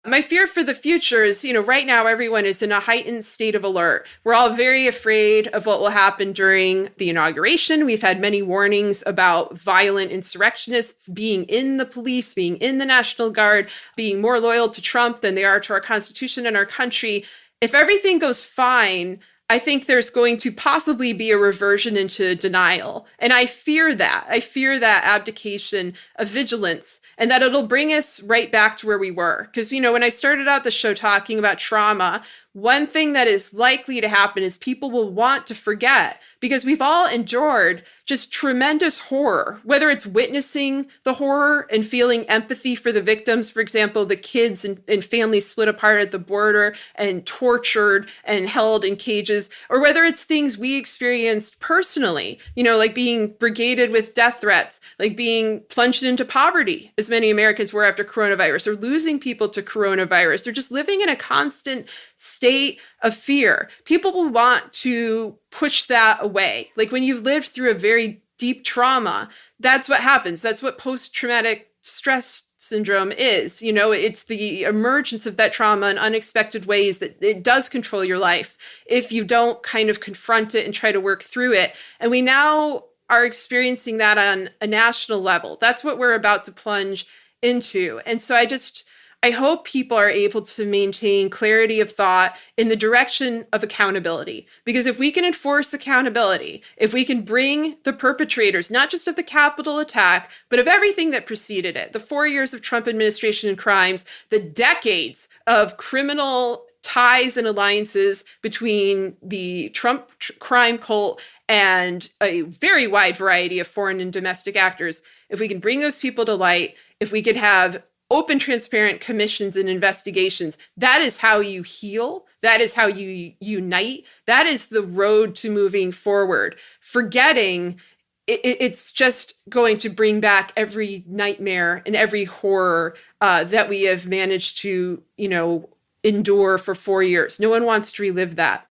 My fear for the future is, right now everyone is in a heightened state of alert. We're all very afraid of what will happen during the inauguration. We've had many warnings about violent insurrectionists being in the police, being in the National Guard, being more loyal to Trump than they are to our Constitution and our country. If everything goes fine, I think there's going to possibly be a reversion into denial. And I fear that. I fear that abdication of vigilance and that it'll bring us right back to where we were. Because, when I started out the show talking about trauma, one thing that is likely to happen is people will want to forget because we've all endured just tremendous horror, whether it's witnessing the horror and feeling empathy for the victims, for example, the kids and families split apart at the border and tortured and held in cages, or whether it's things we experienced personally, like being brigaded with death threats, like being plunged into poverty, as many Americans were after coronavirus, or losing people to coronavirus, or just living in a constant state of fear. People will want to push that away. Like when you've lived through a very deep trauma, that's what happens. That's what post-traumatic stress syndrome is. It's the emergence of that trauma in unexpected ways that it does control your life if you don't kind of confront it and try to work through it. And we now are experiencing that on a national level. That's what we're about to plunge into. And so I hope people are able to maintain clarity of thought in the direction of accountability. Because if we can enforce accountability, if we can bring the perpetrators, not just of the Capitol attack, but of everything that preceded it, the 4 years of Trump administration and crimes, the decades of criminal ties and alliances between the Trump crime cult and a very wide variety of foreign and domestic actors, if we can bring those people to light, if we could have open, transparent commissions and investigations, that is how you heal. That is how you unite. That is the road to moving forward. Forgetting, it's just going to bring back every nightmare and every horror that we have managed to, endure for 4 years. No one wants to relive that.